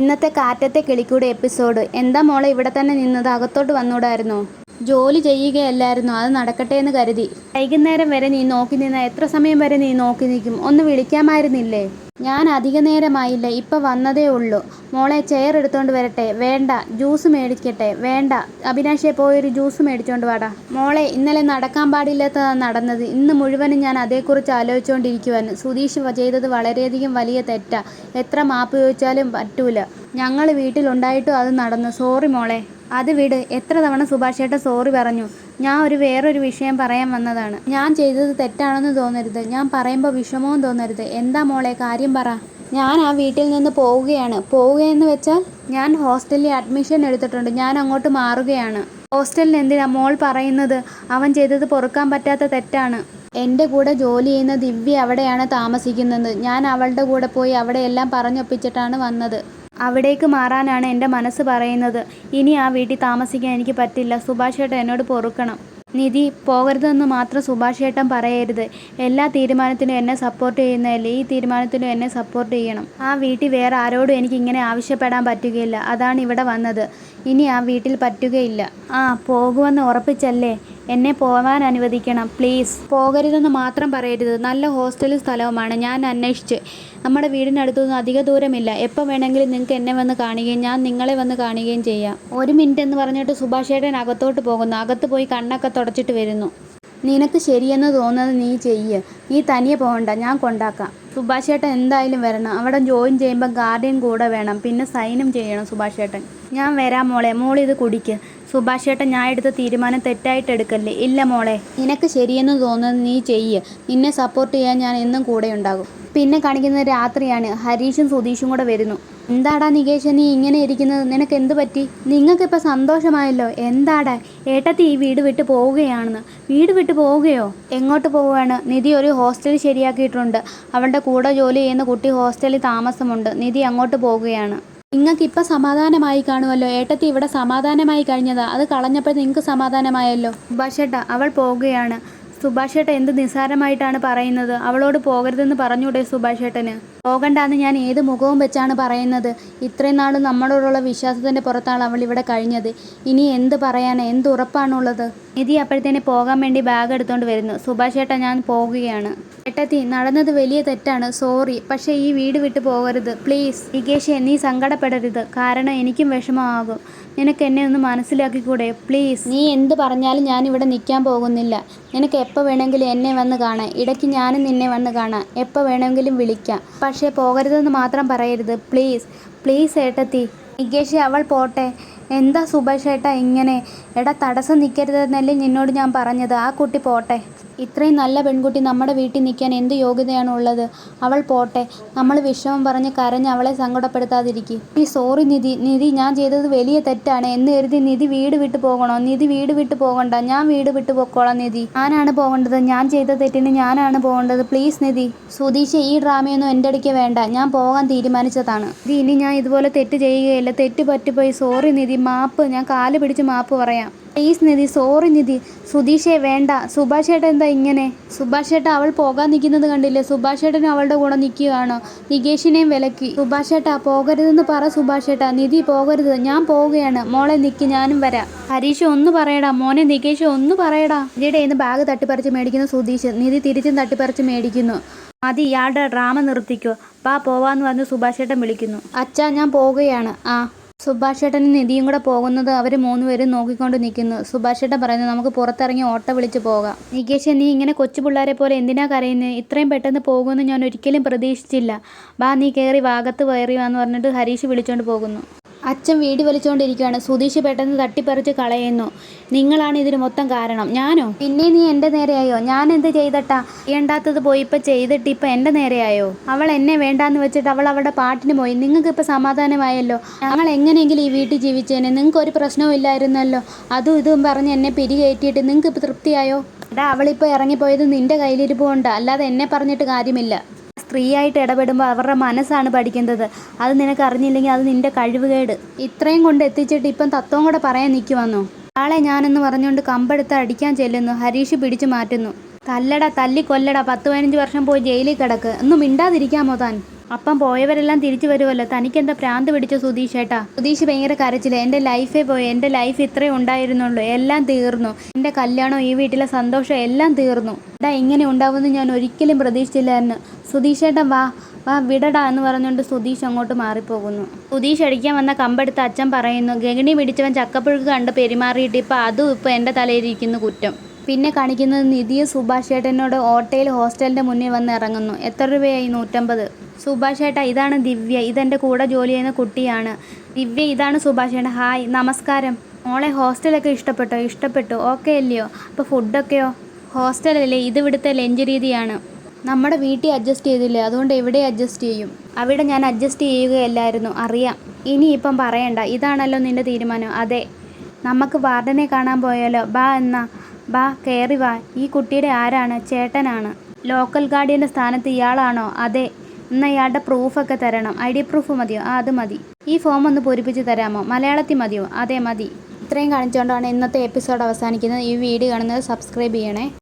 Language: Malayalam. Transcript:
ഇന്നത്തെ കാറ്റത്തെ കിളിക്കൂടെ എപ്പിസോഡ്. എന്താ മോളെ ഇവിടെ തന്നെ നിന്നത്? അകത്തോട്ട് വന്നൂടായിരുന്നോ? ജോലി ചെയ്യുകയല്ലായിരുന്നോ? അത് നടക്കട്ടെ എന്ന് കരുതി. വൈകുന്നേരം വരെ നീ നോക്കി നിന്ന എത്ര സമയം വരെ നീ നോക്കി നിൽക്കും? ഒന്ന് വിളിക്കാമായിരുന്നില്ലേ? ഞാൻ അധിക നേരമായില്ല, ഇപ്പം വന്നതേ ഉള്ളൂ. മോളെ ചെയർ എടുത്തോണ്ട് വരട്ടെ? വേണ്ട. ജ്യൂസ് മേടിക്കട്ടെ? വേണ്ട. അഭിനാഷെ പോയൊരു ജ്യൂസ് മേടിച്ചോണ്ട് വാടാ. മോളെ ഇന്നലെ നടക്കാൻ പാടില്ലാത്തതാണ് നടന്നത്. ഇന്ന് മുഴുവനും ഞാൻ അതേക്കുറിച്ച് ആലോചിച്ചുകൊണ്ടിരിക്കുവായിരുന്നു. സുധീഷ് ചെയ്തത് വളരെയധികം വലിയ തെറ്റാ. എത്ര മാപ്പ് ചോദിച്ചാലും പറ്റൂല. ഞങ്ങൾ വീട്ടിലുണ്ടായിട്ടും അത് നടന്നു. സോറി മോളെ. അത് വിട്. എത്ര തവണ സുഭാഷേട്ടൻ സോറി പറഞ്ഞു? ഞാൻ വേറൊരു വിഷയം പറയാൻ വന്നതാണ്. ഞാൻ ചെയ്തത് തെറ്റാണെന്ന് തോന്നരുത്. ഞാൻ പറയുമ്പോൾ വിഷമവും തോന്നരുത്. എന്താ മോളെ, കാര്യം പറ. ഞാൻ ആ വീട്ടിൽ നിന്ന് പോവുകയാണ്. പോവുകയെന്ന് വെച്ചാൽ ഞാൻ ഹോസ്റ്റലിൽ അഡ്മിഷൻ എടുത്തിട്ടുണ്ട്. ഞാൻ അങ്ങോട്ട് മാറുകയാണ്. ഹോസ്റ്റലിൽ എന്തിനാ മോൾ പറയുന്നത്? അവൻ ചെയ്തത് പൊറുക്കാൻ പറ്റാത്ത തെറ്റാണ്. എൻ്റെ കൂടെ ജോലി ചെയ്യുന്ന ദിവ്യ അവിടെയാണ് താമസിക്കുന്നത്. ഞാൻ അവളുടെ കൂടെ പോയി അവിടെയെല്ലാം പറഞ്ഞൊപ്പിച്ചിട്ടാണ് വന്നത്. അവിടേക്ക് മാറാനാണ് എൻ്റെ മനസ്സ് പറയുന്നത്. ഇനി ആ വീട്ടിൽ താമസിക്കാൻ എനിക്ക് പറ്റില്ല. സുഭാഷേട്ടൻ എന്നോട് പൊറുക്കണം. നിധി, പോകരുതെന്ന് മാത്രം സുഭാഷേട്ടൻ പറയരുത്. എല്ലാ തീരുമാനത്തിനും എന്നെ സപ്പോർട്ട് ചെയ്യുന്നതല്ലേ, ഈ തീരുമാനത്തിനും എന്നെ സപ്പോർട്ട് ചെയ്യണം. ആ വീട്ടിൽ വേറെ ആരോടും എനിക്ക് ഇങ്ങനെ ആവശ്യപ്പെടാൻ പറ്റുകയില്ല. അതാണ് ഇവിടെ വന്നത്. ഇനി ആ വീട്ടിൽ പറ്റുകയില്ല. പോകുമെന്ന് ഉറപ്പിച്ചല്ലേ? എന്നെ പോവാൻ അനുവദിക്കണം പ്ലീസ്. പോകരുതെന്ന് മാത്രം പറയരുത്. നല്ല ഹോസ്റ്റലും സ്ഥലവുമാണ്. ഞാൻ അന്വേഷിച്ച്. നമ്മുടെ വീടിനടുത്തൊന്നും അധിക ദൂരമില്ല. എപ്പോൾ വേണമെങ്കിലും നിങ്ങൾക്ക് എന്നെ വന്ന് കാണുകയും ഞാൻ നിങ്ങളെ വന്ന് കാണുകയും ചെയ്യാം. 1 മിനിറ്റ് എന്ന് പറഞ്ഞിട്ട് സുഭാഷേട്ടൻ അകത്തോട്ട് പോകുന്നു. അകത്ത് പോയി കണ്ണൊക്കെ തുടച്ചിട്ട് വരുന്നു. നിനക്ക് ശരിയെന്ന് തോന്നുന്നത് നീ ചെയ്യ്. നീ തനിയെ പോകണ്ട, ഞാൻ കൊണ്ടാക്കാം. സുഭാഷേട്ടൻ എന്തായാലും വരണം. അവിടെ ജോയിൻ ചെയ്യുമ്പോൾ ഗാർഡിയൻ കൂടെ വേണം. പിന്നെ സൈനും ചെയ്യണം സുഭാഷേട്ടൻ. ഞാൻ വരാം മോളെ. മോളിത് കുടിക്ക്. സുഭാഷേട്ടൻ, ഞാൻ എടുത്ത തീരുമാനം തെറ്റായിട്ട് എടുക്കല്ലേ? ഇല്ല മോളെ, നിനക്ക് ശരിയെന്ന് തോന്നുന്നത് നീ ചെയ്യ്. നിന്നെ സപ്പോർട്ട് ചെയ്യാൻ ഞാൻ എന്നും കൂടെ ഉണ്ടാകും. പിന്നെ കാണിക്കുന്നത് രാത്രിയാണ്. ഹരീഷും സുധീഷും കൂടെ വരുന്നു. എന്താടാ നികേഷ്, നീ ഇങ്ങനെ ഇരിക്കുന്നത്? നിനക്ക് എന്ത് പറ്റി? നിങ്ങൾക്കിപ്പോൾ സന്തോഷമായല്ലോ. എന്താടാ? ഏട്ടത്തി ഈ വീട് വിട്ട് പോവുകയാണെന്ന്. വീട് വിട്ട് പോവുകയോ? എങ്ങോട്ട് പോവുകയാണ്? നിധി ഒരു ഹോസ്റ്റൽ ശരിയാക്കിയിട്ടുണ്ട്. അവളുടെ കൂടെ ജോലി ചെയ്യുന്ന കുട്ടി ഹോസ്റ്റലിൽ താമസമുണ്ട്. നിധി അങ്ങോട്ട് പോവുകയാണ്. നിങ്ങൾക്കിപ്പോൾ സമാധാനമായി കാണുമല്ലോ. ഏട്ടത്തി ഇവിടെ സമാധാനമായി കഴിഞ്ഞതാ. അത് കളഞ്ഞപ്പോൾ നിങ്ങൾക്ക് സമാധാനമായല്ലോ. സുഭാഷേട്ടാ, അവൾ പോവുകയാണ്. സുഭാഷേട്ടൻ എന്ത് നിസ്സാരമായിട്ടാണ് പറയുന്നത്? അവളോട് പോകരുതെന്ന് പറഞ്ഞൂടെ സുഭാഷേട്ടന്? പോകണ്ടെന്ന് ഞാൻ ഏത് മുഖവും വെച്ചാണ് പറയുന്നത്? ഇത്രയും നാളും നമ്മളോടുള്ള വിശ്വാസത്തിൻ്റെ പുറത്താണ് അവൾ ഇവിടെ കഴിഞ്ഞത്. ഇനി എന്ത് പറയാനാണ്? എന്ത് ഉറപ്പാണുള്ളത്? നിധി അപ്പോഴത്തേനെ പോകാൻ വേണ്ടി ബാഗ് എടുത്തുകൊണ്ട് വരുന്നു. സുഭാഷേട്ടൻ, ഞാൻ പോകുകയാണ്. ഏട്ടത്തി, നടന്നത് വലിയ തെറ്റാണ്. സോറി. പക്ഷേ ഈ വീട് വിട്ട് പോകരുത് പ്ലീസ്. നികേഷേ, നീ സങ്കടപ്പെടരുത്. കാരണം എനിക്കും വിഷമമാകും. നിനക്ക് എന്നെ ഒന്ന് മനസ്സിലാക്കിക്കൂടെ പ്ലീസ്? നീ എന്ത് പറഞ്ഞാലും ഞാനിവിടെ നിൽക്കാൻ പോകുന്നില്ല. നിനക്ക് എപ്പോൾ വേണമെങ്കിലും എന്നെ വന്ന് കാണാം. ഇടയ്ക്ക് ഞാനും നിന്നെ വന്ന് കാണാം. എപ്പോൾ വേണമെങ്കിലും വിളിക്കാം. പക്ഷേ പോകരുതെന്ന് മാത്രം പറയരുത് പ്ലീസ്. പ്ലീസ് ഏട്ടത്തി. നികേഷ്, അവൾ പോട്ടെ. എന്താ സുഭാഷേട്ടാ ഇങ്ങനെ? എടാ, തടസ്സം നിൽക്കരുതെന്നല്ലേ നിന്നോട് ഞാൻ പറഞ്ഞത്? ആ കുട്ടി പോട്ടെ. ഇത്രയും നല്ല പെൺകുട്ടി നമ്മുടെ വീട്ടിൽ നിൽക്കാൻ എന്ത് യോഗ്യതയാണ് ഉള്ളത്? അവൾ പോട്ടെ. നമ്മൾ വിഷമം പറഞ്ഞ് കരഞ്ഞ് അവളെ സങ്കടപ്പെടുത്താതിരിക്കും. ഈ സോറി നിധി. നിധി, ഞാൻ ചെയ്തത് വലിയ തെറ്റാണ് എന്ന് കരുതി നിധി വീട് വിട്ട് പോകണോ? നിധി വീട് വിട്ട് പോകണ്ട. ഞാൻ വീട് വിട്ട് പൊക്കോളാം നിധി. ഞാനാണ് പോകേണ്ടത്. ഞാൻ ചെയ്ത തെറ്റിന് ഞാനാണ് പോകേണ്ടത്. പ്ലീസ് നിധി. സുധീഷ്, ഈ ഡ്രാമയൊന്നും എൻ്റെ ഇടയ്ക്ക് വേണ്ട. ഞാൻ പോകാൻ തീരുമാനിച്ചതാണ്. ഇനി ഞാൻ ഇതുപോലെ തെറ്റ് ചെയ്യുകയില്ല. തെറ്റ് പറ്റിപ്പോയി. സോറി നിധി. മാപ്പ്. ഞാൻ കാല് പിടിച്ച് മാപ്പ് പറയാം. Please Nidhi. സോറി നിധി. സുധീഷേ, വേണ്ട. സുഭാഷേട്ടൻ എന്താ ഇങ്ങനെ? സുഭാഷേട്ട, അവൾ പോകാൻ നിൽക്കുന്നത് കണ്ടില്ലേ? സുഭാഷേട്ടനും അവളുടെ കൂടെ നിൽക്കുകയാണോ? നികേഷിനെയും വിലക്കി. സുഭാഷേട്ട, പോകരുതെന്ന് പറ സുഭാഷേട്ട. നിധി പോകരുത്. ഞാൻ പോവുകയാണ്. മോളെ നിൽക്ക്, ഞാനും വരാം. ഹരീഷ്, ഒന്ന് പറയടാ. മോനെ നികേഷ്, ഒന്ന് പറയടാ. നിധിയുടെ ഇന്ന് ബാഗ് തട്ടിപ്പറിച്ച് മേടിക്കുന്ന സുധീഷ്. നിധി തിരിച്ചും തട്ടിപ്പറിച്ച് മേടിക്കുന്നു. മതി, ഇയാളുടെ ഡ്രാമ നിർത്തിക്കോ. പോവാന്ന് പറഞ്ഞ് സുഭാഷേട്ടൻ വിളിക്കുന്നു. അച്ഛാ, ഞാൻ പോവുകയാണ്. സുഭാഷേട്ടനും നിധിയും കൂടെ പോകുന്നത് അവർ 3 പേരും നോക്കിക്കൊണ്ട് നിൽക്കുന്നു. സുഭാഷേട്ടൻ പറയുന്നു, നമുക്ക് പുറത്തിറങ്ങി ഓട്ടോ വിളിച്ച് പോകാം. നികേഷ്, നീ ഇങ്ങനെ കൊച്ചു പിള്ളേരെ പോലെ എന്തിനാ കരയുന്നത്? ഇത്രയും പെട്ടെന്ന് പോകുമെന്ന് ഞാൻ ഒരിക്കലും പ്രതീക്ഷിച്ചില്ല. നീ കയറി വാഗത്ത് കയറി വാന്ന് പറഞ്ഞിട്ട് ഹരീഷ് വിളിച്ചുകൊണ്ട് പോകുന്നു. അച്ഛൻ വീട് വലിച്ചുകൊണ്ടിരിക്കുകയാണ്. സുധീഷ് പെട്ടെന്ന് തട്ടിപ്പറിച്ച് കളയുന്നു. നിങ്ങളാണ് ഇതിന് മൊത്തം കാരണം. ഞാനോ? പിന്നെ നീ എൻ്റെ നേരെയായോ? ഞാൻ എന്ത് ചെയ്തട്ടാ? ചെയ്യേണ്ടാത്തത് പോയി ഇപ്പം ചെയ്തിട്ട് ഇപ്പം എൻ്റെ നേരെയായോ? അവൾ എന്നെ വേണ്ടാന്ന് വെച്ചിട്ട് അവൾ അവളുടെ പാട്ടിന് പോയി. നിങ്ങൾക്ക് ഇപ്പം സമാധാനമായല്ലോ. ഞങ്ങൾ എങ്ങനെയെങ്കിലും ഈ വീട്ടിൽ ജീവിച്ചേനെ. നിങ്ങൾക്ക് ഒരു പ്രശ്നവും ഇല്ലായിരുന്നല്ലോ. അതും ഇതും പറഞ്ഞ് എന്നെ പിരികയറ്റിയിട്ട് നിങ്ങൾക്ക് ഇപ്പം തൃപ്തിയായോ? അവളിപ്പോൾ ഇറങ്ങിപ്പോയത് നിൻ്റെ കയ്യിലിരിപ്പ് കൊണ്ട്, അല്ലാതെ എന്നെ പറഞ്ഞിട്ട് കാര്യമില്ല. സ്ത്രീയായിട്ട് ഇടപെടുമ്പോൾ അവരുടെ മനസ്സാണ് പഠിക്കുന്നത്. അത് നിനക്ക് അറിഞ്ഞില്ലെങ്കിൽ അത് നിൻ്റെ കഴിവുകേട്. ഇത്രയും കൊണ്ട് എത്തിച്ചിട്ട് ഇപ്പം തത്വം കൂടെ പറയാൻ നിൽക്കുവന്നോ? ആളെ ഞാനെന്ന് പറഞ്ഞുകൊണ്ട് കമ്പെടുത്ത് അടിക്കാൻ ചെല്ലുന്നു. ഹരീഷ് പിടിച്ചു മാറ്റുന്നു. തല്ലടാ, തല്ലിക്കൊല്ലടാ. 10-15 വർഷം പോയി ജയിലിൽ കിടക്ക്. ഒന്നും മിണ്ടാതിരിക്കാമോ താൻ? അപ്പം പോയവരെല്ലാം തിരിച്ചു വരുമല്ലോ. തനിക്കെന്താ ഭ്രാന്ത് പിടിച്ച സുധീഷേട്ടാ? സുധീഷ് ഭയങ്കര കരച്ചില്. എൻ്റെ ലൈഫേ പോയി, എൻ്റെ ലൈഫ് ഇത്രേ ഉണ്ടായിരുന്നുള്ളൂ, എല്ലാം തീർന്നു, എൻ്റെ കല്യാണം, ഈ വീട്ടിലെ സന്തോഷം എല്ലാം തീർന്നു. ഇങ്ങനെ ഉണ്ടാവുമെന്ന് ഞാൻ ഒരിക്കലും പ്രതീക്ഷിച്ചില്ലായിരുന്നു. സുധീഷേട്ടൻ വാ വാ വിടടാ എന്ന് പറഞ്ഞുകൊണ്ട് സുധീഷ് അങ്ങോട്ട് മാറിപ്പോകുന്നു. സുധീഷ് അടിക്കാൻ വന്ന കമ്പെടുത്ത് അച്ഛൻ പറയുന്നു, ഗഗനി പിടിച്ചവൻ ചക്കപ്പുഴുക്ക് കണ്ട് പെരുമാറിയിട്ട് ഇപ്പം എൻ്റെ തലയിലിരിക്കുന്നു കുറ്റം. പിന്നെ കാണിക്കുന്നത് നിധിയും സുഭാഷ് ചേട്ടനോട് ഓട്ടോയിൽ ഹോസ്റ്റലിൻ്റെ മുന്നിൽ വന്ന് ഇറങ്ങുന്നു. എത്ര രൂപയായി? 150. സുഭാഷ് ചേട്ടാ, ഇതാണ് ദിവ്യ, ഇതെൻ്റെ കൂടെ ജോലി ചെയ്യുന്ന കുട്ടിയാണ്. ദിവ്യ, ഇതാണ് സുഭാഷ് ചേട്ടൻ. ഹായ്, നമസ്കാരം. മോളെ ഹോസ്റ്റലൊക്കെ ഇഷ്ടപ്പെട്ടോ? ഇഷ്ടപ്പെട്ടു. ഓക്കെ അല്ലയോ? അപ്പോൾ ഫുഡൊക്കെയോ? ഹോസ്റ്റലല്ലേ, ഇത് ഇവിടുത്തെ ലഞ്ച് രീതിയാണ്. നമ്മുടെ വീട്ടിൽ അഡ്ജസ്റ്റ് ചെയ്തില്ലേ, അതുകൊണ്ട് എവിടെ അഡ്ജസ്റ്റ് ചെയ്യും? അവിടെ ഞാൻ അഡ്ജസ്റ്റ് ചെയ്യുകയല്ലായിരുന്നു, അറിയാം. ഇനിയിപ്പം പറയണ്ട, ഇതാണല്ലോ നിൻ്റെ തീരുമാനം? അതെ. നമുക്ക് വാർഡനെ കാണാൻ പോയാലോ? ബാ എന്നാ, ബാ കയറി വാ. ഈ കുട്ടിയുടെ ആരാണ്? ചേട്ടനാണ്. ലോക്കൽ ഗാർഡിയൻ്റെ സ്ഥാനത്ത് ഇയാളാണോ? അതെ. എന്നാൽ ഇയാളുടെ പ്രൂഫൊക്കെ തരണം. ID പ്രൂഫ് മതിയോ? അത് മതി. ഈ ഫോം ഒന്ന് പൂരിപ്പിച്ച് തരാമോ? മലയാളത്തിൽ മതിയോ? അതെ മതി. ഇത്രയും കാണിച്ചുകൊണ്ടാണ് ഇന്നത്തെ എപ്പിസോഡ് അവസാനിക്കുന്നത്. ഈ വീഡിയോ കാണുന്നത് സബ്സ്ക്രൈബ് ചെയ്യണേ.